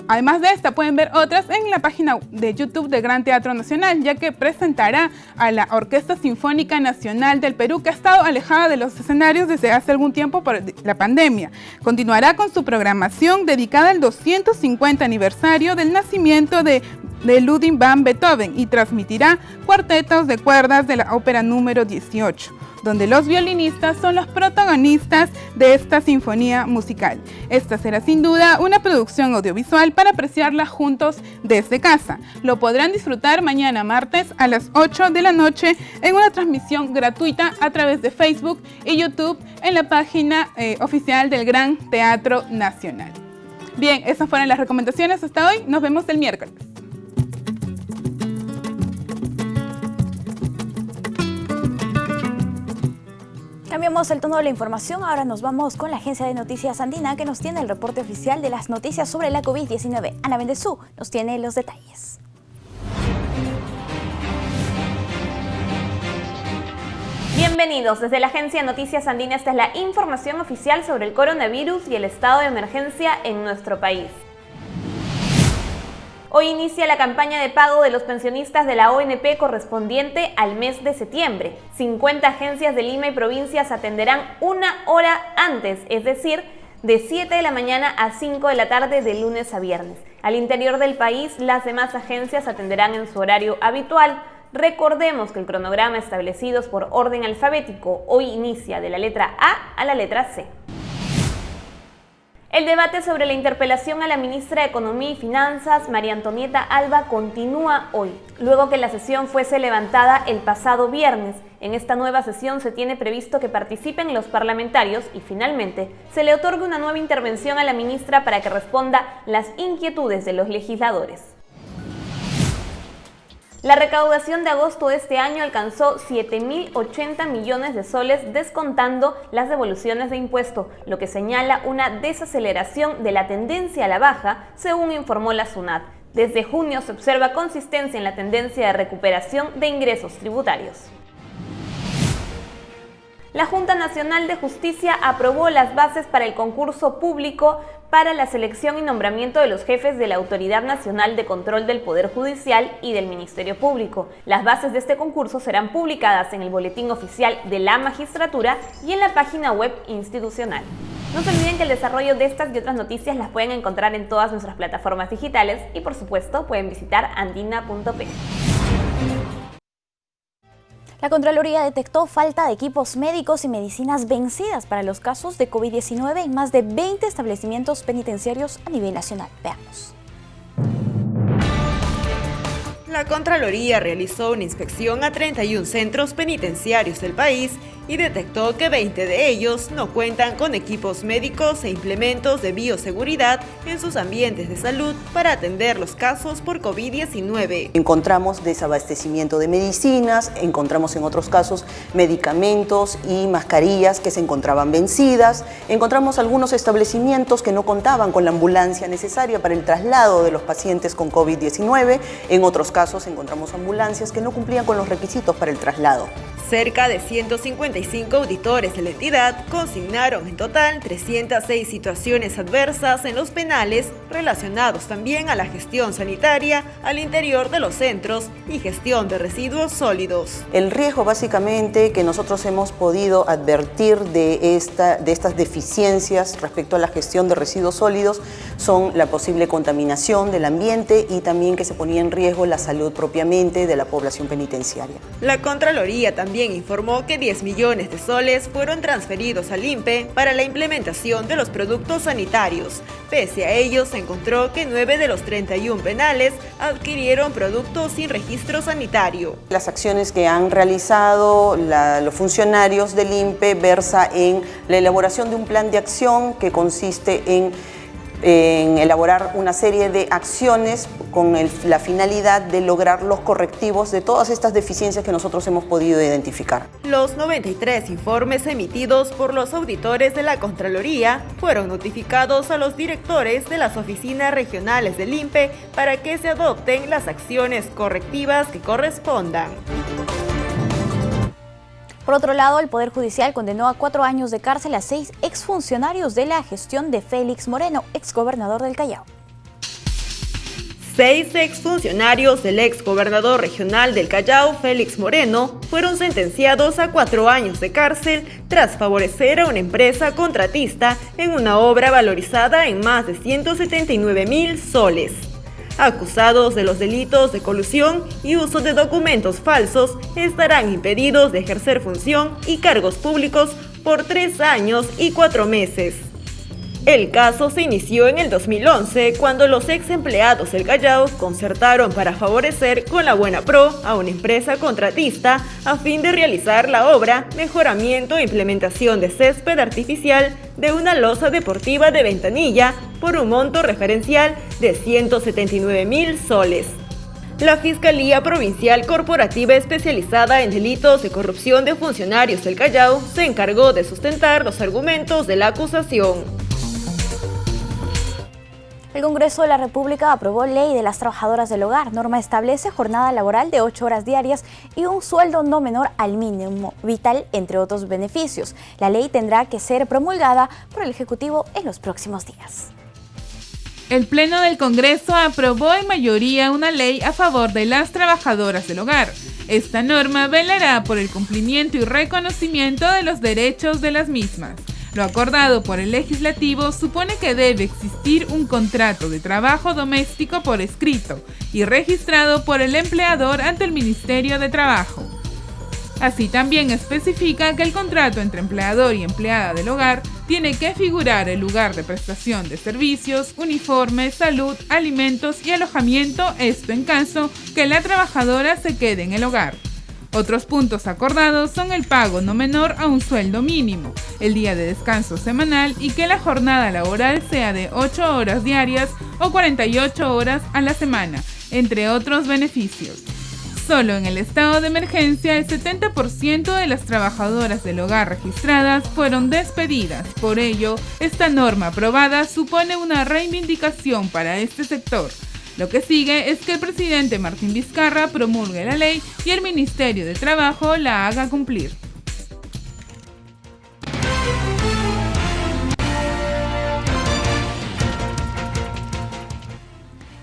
Speaker 13: además de esta, pueden ver otras en la página de YouTube del Gran Teatro Nacional, ya que presentará a la Orquesta Sinfónica Nacional del Perú, que ha estado alejada de los escenarios desde hace algún tiempo por la pandemia. Continuará con su programación dedicada al 250 aniversario del nacimiento de Ludwig van Beethoven y transmitirá cuartetos de cuerdas de la ópera número 18, donde los violinistas son los protagonistas de esta sinfonía musical. Esta será sin duda una producción audiovisual para apreciarla juntos desde casa. Lo podrán disfrutar mañana martes a las 8 de la noche en una transmisión gratuita a través de Facebook y YouTube en la página oficial del Gran Teatro Nacional. Bien, esas fueron las recomendaciones hasta hoy. Nos vemos el miércoles.
Speaker 1: Cambiamos el tono de la información, ahora nos vamos con la Agencia de Noticias Andina, que nos tiene el reporte oficial de las noticias sobre la COVID-19. Ana Bendezú nos tiene los detalles.
Speaker 14: Bienvenidos, desde la Agencia de Noticias Andina esta es la información oficial sobre el coronavirus y el estado de emergencia en nuestro país. Hoy inicia la campaña de pago de los pensionistas de la ONP correspondiente al mes de septiembre. 50 agencias de Lima y provincias atenderán 1 hora antes, es decir, de 7 de la mañana a 5 de la tarde de lunes a viernes. Al interior del país, las demás agencias atenderán en su horario habitual. Recordemos que el cronograma establecido es por orden alfabético. Hoy inicia de la letra A a la letra C. El debate sobre la interpelación a la ministra de Economía y Finanzas, María Antonieta Alba, continúa hoy, luego que la sesión fuese levantada el pasado viernes. En esta nueva sesión se tiene previsto que participen los parlamentarios y finalmente se le otorgue una nueva intervención a la ministra para que responda las inquietudes de los legisladores. La recaudación de agosto de este año alcanzó 7.080 millones de soles descontando las devoluciones de impuesto, lo que señala una desaceleración de la tendencia a la baja, según informó la SUNAT. Desde junio se observa consistencia en la tendencia de recuperación de ingresos tributarios. La Junta Nacional de Justicia aprobó las bases para el concurso público para la selección y nombramiento de los jefes de la Autoridad Nacional de Control del Poder Judicial y del Ministerio Público. Las bases de este concurso serán publicadas en el Boletín Oficial de la Magistratura y en la página web institucional. No se olviden que el desarrollo de estas y otras noticias las pueden encontrar en todas nuestras plataformas digitales y, por supuesto, pueden visitar andina.p.
Speaker 1: La Contraloría detectó falta de equipos médicos y medicinas vencidas para los casos de COVID-19 en más de 20 establecimientos penitenciarios a nivel nacional. Veamos.
Speaker 15: La Contraloría realizó una inspección a 31 centros penitenciarios del país y detectó que 20 de ellos no cuentan con equipos médicos e implementos de bioseguridad en sus ambientes de salud para atender los casos por COVID-19.
Speaker 16: Encontramos desabastecimiento de medicinas, encontramos en otros casos medicamentos y mascarillas que se encontraban vencidas, encontramos algunos establecimientos que no contaban con la ambulancia necesaria para el traslado de los pacientes con COVID-19, en otros casos encontramos ambulancias que no cumplían con los requisitos para el traslado.
Speaker 15: Cerca de 155 auditores de la entidad consignaron en total 306 situaciones adversas en los penales relacionados también a la gestión sanitaria al interior de los centros y gestión de residuos sólidos.
Speaker 16: El riesgo básicamente que nosotros hemos podido advertir de estas deficiencias respecto a la gestión de residuos sólidos son la posible contaminación del ambiente y también que se ponía en riesgo la salud propiamente de la población penitenciaria.
Speaker 15: La Contraloría también informó que 10 millones de soles fueron transferidos al INPE para la implementación de los productos sanitarios. Pese a ello, se encontró que 9 de los 31 penales adquirieron productos sin registro sanitario.
Speaker 16: Las acciones que han realizado los funcionarios del INPE versa en la elaboración de un plan de acción que consiste en en elaborar una serie de acciones con la finalidad de lograr los correctivos de todas estas deficiencias que nosotros hemos podido identificar.
Speaker 15: Los 93 informes emitidos por los auditores de la Contraloría fueron notificados a los directores de las oficinas regionales del INPE para que se adopten las acciones correctivas que correspondan.
Speaker 1: Por otro lado, el Poder Judicial condenó a 4 años de cárcel a 6 exfuncionarios de la gestión de Félix Moreno, exgobernador del Callao.
Speaker 15: 6 exfuncionarios del exgobernador regional del Callao, Félix Moreno, fueron sentenciados a 4 años de cárcel tras favorecer a una empresa contratista en una obra valorizada en más de 179.000 soles. Acusados de los delitos de colusión y uso de documentos falsos, estarán impedidos de ejercer función y cargos públicos por 3 años y 4 meses. El caso se inició en el 2011, cuando los ex empleados del Callao concertaron para favorecer con la buena pro a una empresa contratista a fin de realizar la obra Mejoramiento e Implementación de Césped Artificial de una losa deportiva de Ventanilla por un monto referencial de 179.000 soles. La Fiscalía Provincial Corporativa Especializada en Delitos de Corrupción de Funcionarios del Callao se encargó de sustentar los argumentos de la acusación.
Speaker 1: El Congreso de la República aprobó Ley de las Trabajadoras del Hogar. Norma establece jornada laboral de 8 horas diarias y un sueldo no menor al mínimo vital, entre otros beneficios. La ley tendrá que ser promulgada por el Ejecutivo en los próximos días.
Speaker 2: El Pleno del Congreso aprobó en mayoría una ley a favor de las trabajadoras del hogar. Esta norma velará por el cumplimiento y reconocimiento de los derechos de las mismas. Lo acordado por el legislativo supone que debe existir un contrato de trabajo doméstico por escrito y registrado por el empleador ante el Ministerio de Trabajo. Así también especifica que el contrato entre empleador y empleada del hogar tiene que figurar el lugar de prestación de servicios, uniforme, salud, alimentos y alojamiento, esto en caso que la trabajadora se quede en el hogar. Otros puntos acordados son el pago no menor a un sueldo mínimo, el día de descanso semanal y que la jornada laboral sea de 8 horas diarias o 48 horas a la semana, entre otros beneficios. Solo en el estado de emergencia, el 70% de las trabajadoras del hogar registradas fueron despedidas. Por ello, esta norma aprobada supone una reivindicación para este sector. Lo que sigue es que el presidente Martín Vizcarra promulgue la ley y el Ministerio de Trabajo la haga cumplir.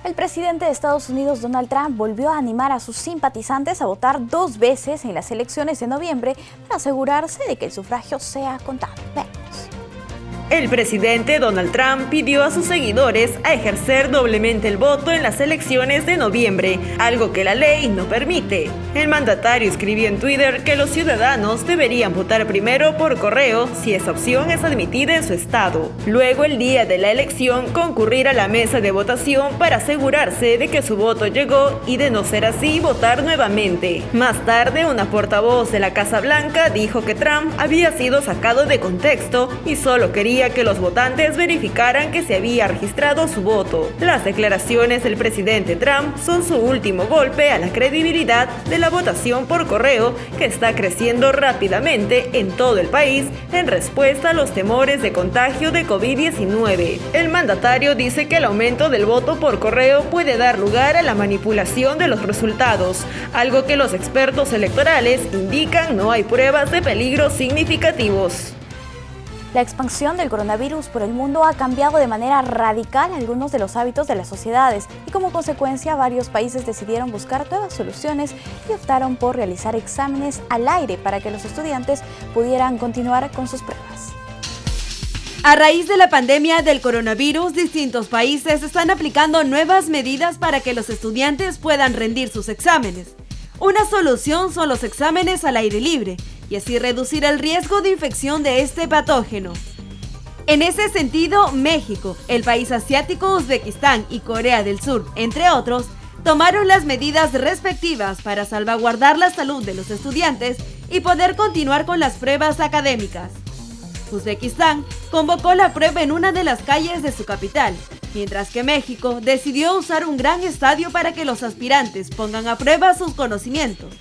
Speaker 1: El presidente de Estados Unidos, Donald Trump, volvió a animar a sus simpatizantes a votar 2 veces en las elecciones de noviembre para asegurarse de que el sufragio sea contado. Veamos.
Speaker 15: El presidente Donald Trump pidió a sus seguidores a ejercer doblemente el voto en las elecciones de noviembre, algo que la ley no permite. El mandatario escribió en Twitter que los ciudadanos deberían votar primero por correo si esa opción es admitida en su estado. Luego, el día de la elección, concurrir a la mesa de votación para asegurarse de que su voto llegó y, de no ser así, votar nuevamente. Más tarde, una portavoz de la Casa Blanca dijo que Trump había sido sacado de contexto y solo quería que los votantes verificaran que se había registrado su voto. Las declaraciones del presidente Trump son su último golpe a la credibilidad de la votación por correo, que está creciendo rápidamente en todo el país en respuesta a los temores de contagio de COVID-19. El mandatario dice que el aumento del voto por correo puede dar lugar a la manipulación de los resultados, algo que los expertos electorales indican no hay pruebas de peligro significativos.
Speaker 1: La expansión del coronavirus por el mundo ha cambiado de manera radical algunos de los hábitos de las sociedades y, como consecuencia, varios países decidieron buscar nuevas soluciones y optaron por realizar exámenes al aire para que los estudiantes pudieran continuar con sus pruebas.
Speaker 8: A raíz de la pandemia del coronavirus, distintos países están aplicando nuevas medidas para que los estudiantes puedan rendir sus exámenes. Una solución son los exámenes al aire libre, y así reducir el riesgo de infección de este patógeno. En ese sentido, México, el país asiático, Uzbekistán y Corea del Sur, entre otros, tomaron las medidas respectivas para salvaguardar la salud de los estudiantes y poder continuar con las pruebas académicas. Uzbekistán convocó la prueba en una de las calles de su capital, mientras que México decidió usar un gran estadio para que los aspirantes pongan a prueba sus conocimientos.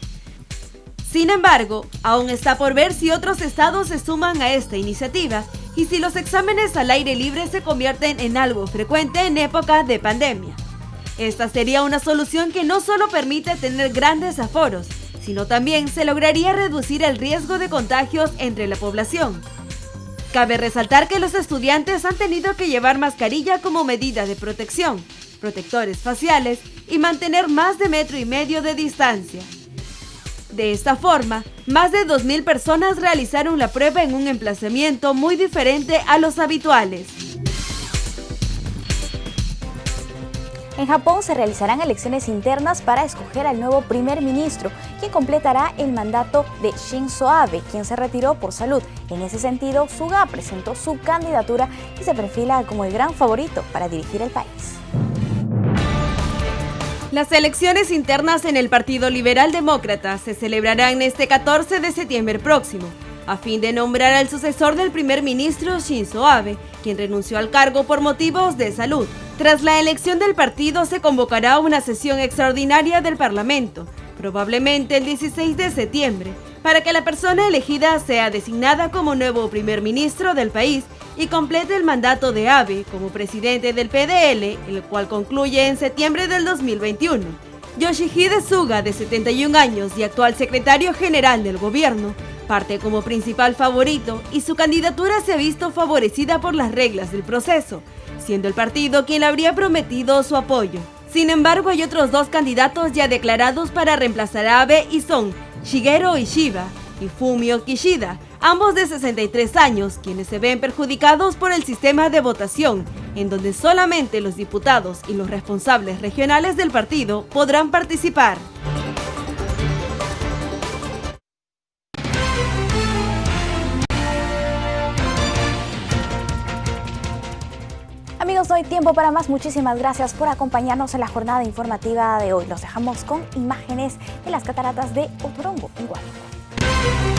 Speaker 8: Sin embargo, aún está por ver si otros estados se suman a esta iniciativa y si los exámenes al aire libre se convierten en algo frecuente en época de pandemia. Esta sería una solución que no solo permite tener grandes aforos, sino también se lograría reducir el riesgo de contagios entre la población. Cabe resaltar que los estudiantes han tenido que llevar mascarilla como medida de protección, protectores faciales y mantener más de 1,5 metros de distancia. De esta forma, más de 2.000 personas realizaron la prueba en un emplazamiento muy diferente a los habituales.
Speaker 1: En Japón se realizarán elecciones internas para escoger al nuevo primer ministro, quien completará el mandato de Shinzo Abe, quien se retiró por salud. En ese sentido, Suga presentó su candidatura y se perfila como el gran favorito para dirigir el país.
Speaker 8: Las elecciones internas en el Partido Liberal Demócrata se celebrarán este 14 de septiembre próximo, a fin de nombrar al sucesor del primer ministro Shinzo Abe, quien renunció al cargo por motivos de salud. Tras la elección del partido se convocará una sesión extraordinaria del Parlamento, probablemente el 16 de septiembre, para que la persona elegida sea designada como nuevo primer ministro del país y complete el mandato de Abe como presidente del PDL, el cual concluye en septiembre del 2021. Yoshihide Suga, de 71 años y actual secretario general del gobierno, parte como principal favorito y su candidatura se ha visto favorecida por las reglas del proceso, siendo el partido quien le habría prometido su apoyo. Sin embargo, hay otros 2 candidatos ya declarados para reemplazar a Abe y son Shigeru Ishiba y Fumio Kishida, ambos de 63 años, quienes se ven perjudicados por el sistema de votación, en donde solamente los diputados y los responsables regionales del partido podrán participar.
Speaker 1: Amigos, no hay tiempo para más. Muchísimas gracias por acompañarnos en la jornada informativa de hoy. Los dejamos con imágenes de las cataratas de Otorongo, en Guárico.